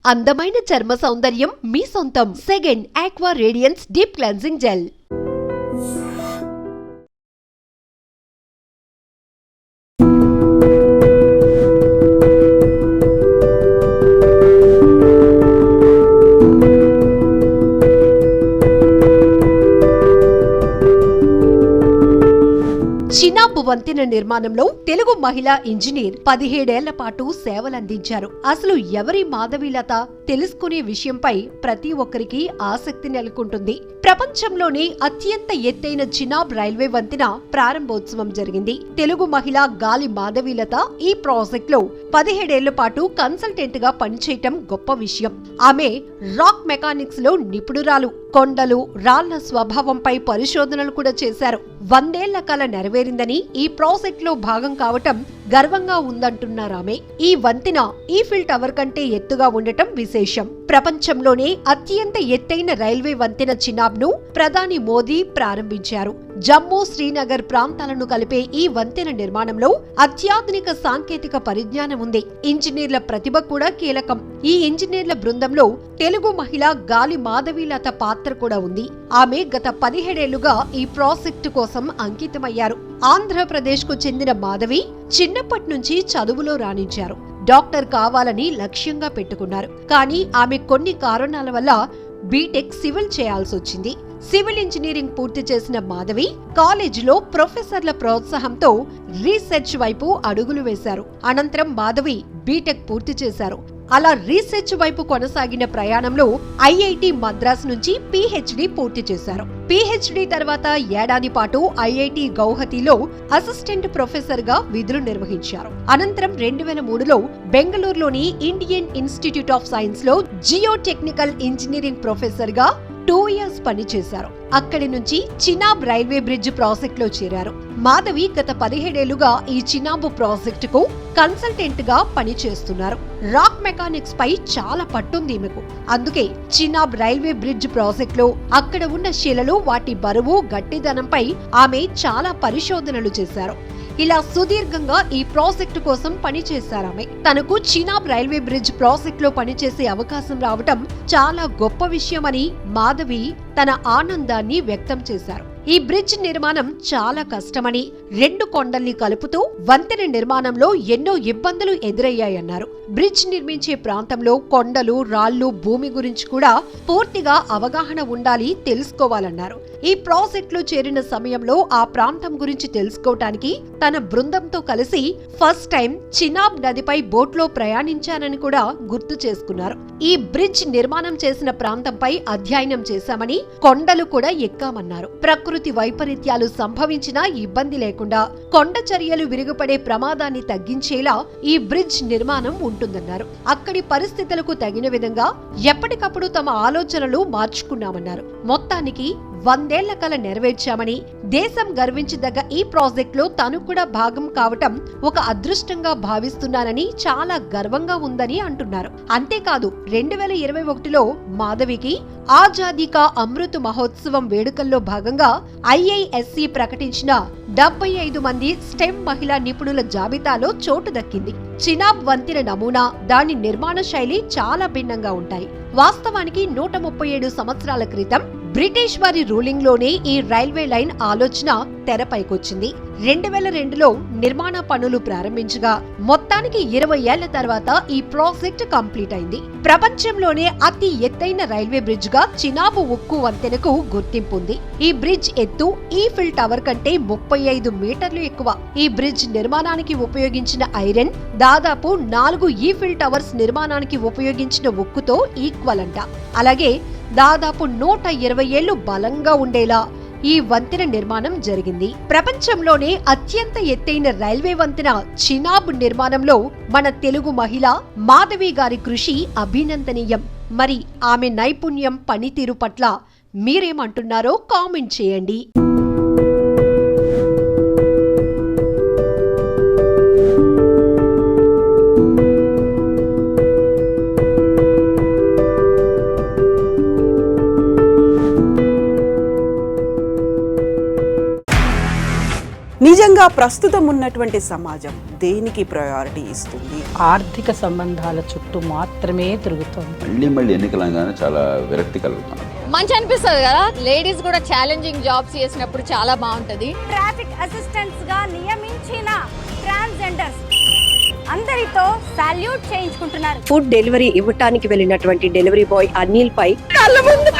అందమైన చర్మ సౌందర్యం మీ సొంతం. Second aqua radiance deep cleansing gel. Chenab వంతెన నిర్మాణంలో తెలుగు మహిళా ఇంజనీర్ 17 ఏళ్ల పాటు సేవలందించారు. అసలు ఎవరి మాధవీలత తెలుసుకునే విషయంపై ప్రతి ఒక్కరికి ఆసక్తి నెలకొంటుంది. ప్రపంచంలోనే అత్యంత ఎత్తైన చినాబ్ రైల్వే వంతెన ప్రారంభోత్సవం జరిగింది. తెలుగు మహిళ గాలి మాధవీలత ఈ ప్రాజెక్ట్ లో 17 ఏళ్ల పాటు కన్సల్టెంట్ గా పనిచేయటం గొప్ప విషయం. ఆమె రాక్ మెకానిక్స్ లో నిపుణురాలు. కొండలు, రాళ్ల స్వభావంపై పరిశోధనలు కూడా చేశారు. 100 ఏళ్ల కల నెరవేరిందని, ఈ ప్రాజెక్ట్ లో భాగం కావటం గర్వంగా ఉందంటున్నారామె. ఈ వంతెన ఈఫిల్ టవర్ కంటే ఎత్తుగా ఉండటం విశేషం. ప్రపంచంలోనే అత్యంత ఎత్తైన రైల్వే వంతెన చినాబ్ ను ప్రధాని మోదీ ప్రారంభించారు. జమ్మూ, శ్రీనగర్ ప్రాంతాలను కలిపే ఈ వంతెన నిర్మాణంలో అత్యాధునిక సాంకేతిక పరిజ్ఞానం ఉంది. ఇంజనీర్ల ప్రతిభ కూడా కీలకం. ఈ ఇంజనీర్ల బృందంలో తెలుగు మహిళ గాలి మాధవీలత పాత్ర కూడా ఉంది. ఆమె గత 17 ఏళ్లుగా ఈ ప్రాజెక్టు కోసం అంకితమయ్యారు. ఆంధ్రప్రదేశ్ కు చెందిన మాధవి చిన్నప్పటి నుంచి చదువులో రాణించారు. డాక్టర్ కావాలని లక్ష్యంగా పెట్టుకున్నారు. కానీ ఆమె కొన్ని కారణాల వల్ల బీటెక్ సివిల్ చేయాల్సొచ్చింది. సివిల్ ఇంజనీరింగ్ పూర్తి చేసిన మాధవి కాలేజీలో ప్రొఫెసర్ల ప్రోత్సాహంతో రీసెర్చ్ వైపు అడుగులు వేశారు. అనంతరం మాధవి బీటెక్ పూర్తి చేశారు. అలా రీసెర్చ్ వైపు కొనసాగిన ప్రయాణంలో ఐఐటి మద్రాస్ నుంచి పీహెచ్డీ పూర్తి చేశారు. పీహెచ్డీ తర్వాత ఏడాది పాటు ఐఐటి గౌహతిలో అసిస్టెంట్ ప్రొఫెసర్ గా విధులు నిర్వహించారు. అనంతరం 2003లో బెంగళూరులోని ఇండియన్ ఇన్స్టిట్యూట్ ఆఫ్ సైన్స్ లో జియో టెక్నికల్ ఇంజనీరింగ్ ప్రొఫెసర్ గా 2 years పనిచేశారు. అక్కడి నుంచి చినాబ్ రైల్వే బ్రిడ్జ్ ప్రాజెక్ట్ లో చేరారు. మాధవి గత 17 ఏళ్లుగా ఈ చినాబ్ ప్రాజెక్ట్ కు కన్సల్టెంట్ గా పనిచేస్తున్నారు. రాక్ మెకానిక్స్ పై చాలా పట్టుంది ఈమెకు. అందుకే చినాబ్ రైల్వే బ్రిడ్జ్ ప్రాజెక్ట్ లో అక్కడ ఉన్న శిలలు, వాటి బరువు, గట్టిదనంపై ఆమె చాలా పరిశోధనలు చేశారు. ఇలా సుదీర్ఘంగా ఈ ప్రాజెక్టు కోసం పనిచేశారామె. తనకు చినాబ్ రైల్వే బ్రిడ్జ్ ప్రాజెక్ట్ లో పనిచేసే అవకాశం రావటం చాలా గొప్ప విషయమని మాధవి తన ఆనందాన్ని వ్యక్తం చేశారు. ఈ బ్రిడ్జ్ నిర్మాణం చాలా కష్టమని, 2 కొండల్ని కలుపుతూ వంతెన నిర్మాణంలో ఎన్నో ఇబ్బందులు ఎదురయ్యాయన్నారు. బ్రిడ్జ్ నిర్మించే ప్రాంతంలో కొండలు, రాళ్లు, భూమి గురించి కూడా పూర్తిగా అవగాహన ఉండాలి, తెలుసుకోవాలన్నారు. ఈ ప్రాజెక్ట్ లో చేరిన సమయంలో ఆ ప్రాంతం గురించి తెలుసుకోవటానికి తన బృందంతో కలిసి ఫస్ట్ టైం చినాబ్ నదిపై బోట్లో ప్రయాణించానని కూడా గుర్తు చేసుకున్నారు. ఈ బ్రిడ్జ్ నిర్మాణం చేసిన ప్రాంతంపై అధ్యయనం చేశామని, కొండలు కూడా ఎక్కామన్నారు. ప్రకృతి వైపరీత్యాలు సంభవించినా ఇబ్బంది లేకుండా కొండ చర్యలు విరుగుపడే ప్రమాదాన్ని తగ్గించేలా ఈ బ్రిడ్జ్ నిర్మాణం ఉంటుందన్నారు. అక్కడి పరిస్థితులకు తగిన విధంగా ఎప్పటికప్పుడు తమ ఆలోచనలు మార్చుకున్నామన్నారు. మొత్తానికి 100 ఏళ్ల కల నెరవేర్చామని, దేశం గర్వించదగ్గ ఈ ప్రాజెక్ట్ లో తను కూడా భాగం కావటం ఒక అదృష్టంగా భావిస్తున్నానని, చాలా గర్వంగా ఉందని అంటున్నారు. అంతేకాదు 2021లో మాధవికి ఆజాదీ కా అమృత్ మహోత్సవం వేడుకల్లో భాగంగా ఐఐఎస్సి ప్రకటించిన 75 మంది స్టెమ్ మహిళా నిపుణుల జాబితాలో చోటు దక్కింది. చినాబ్ వంతెన నమూనా, దాని నిర్మాణ శైలి చాలా భిన్నంగా ఉంటాయి. వాస్తవానికి 137 సంవత్సరాల క్రితం బ్రిటిష్ వారి రూలింగ్ లోనే ఈ రైల్వే లైన్ ఆలోచన తెరపైకొచ్చింది. 2002లో నిర్మాణ పనులు ప్రారంభించగా మొత్తానికి 20 ఏళ్ల తర్వాత ఈ ప్రాజెక్ట్ కంప్లీట్ అయింది. ప్రపంచంలోనే అతి ఎత్తైన రైల్వే బ్రిడ్జ్ గా చినాబ్ ఉక్కు వంతెనకు గుర్తింపు ఉంది. ఈ బ్రిడ్జ్ ఎత్తు ఈఫిల్ టవర్ కంటే 35 మీటర్లు ఎక్కువ. ఈ బ్రిడ్జ్ నిర్మాణానికి ఉపయోగించిన ఐరన్ దాదాపు 4 ఈఫిల్ టవర్స్ నిర్మాణానికి ఉపయోగించిన ఉక్కుతో ఈక్వల్ అంట. అలాగే దాదాపు 120 ఏళ్లు బలంగా ఉండేలా ఈ వంతెన నిర్మాణం జరిగింది. ప్రపంచంలోనే అత్యంత ఎత్తైన రైల్వే వంతెన చినాబ్ నిర్మాణంలో మన తెలుగు మహిళ మాధవి గారి కృషి అభినందనీయం. మరి ఆమె నైపుణ్యం, పనితీరు పట్ల మీరేమంటున్నారో కామెంట్ చేయండి. సహజంగా ప్రస్తుతం ఉన్నటువంటి సమాజం దేనికి ప్రయారిటీ ఇస్తుంది? ఆర్థిక సంబంధాల చుట్టూ మాత్రమే తిరుగుతోంది. మళ్ళీ ఎన్నికలంగానే చాలా విరక్తి కలుగుతాను. మంచి అనిపిస్తుంది కదా, లేడీస్ కూడా ఛాలెంజింగ్ జాబ్స్ చేసినప్పుడు చాలా బాగుంటది. ట్రాఫిక్ అసిస్టెంట్స్ గా నియమించిన ట్రాన్స్జెండర్స్ అందరితో సాల్యూట్ చేయించుకుంటున్నారు. ఫుడ్ డెలివరీ ఇవ్వటానికి వెళ్ళినటువంటి డెలివరీ బాయ్ అనిల్ పై కళ్ళ ముందు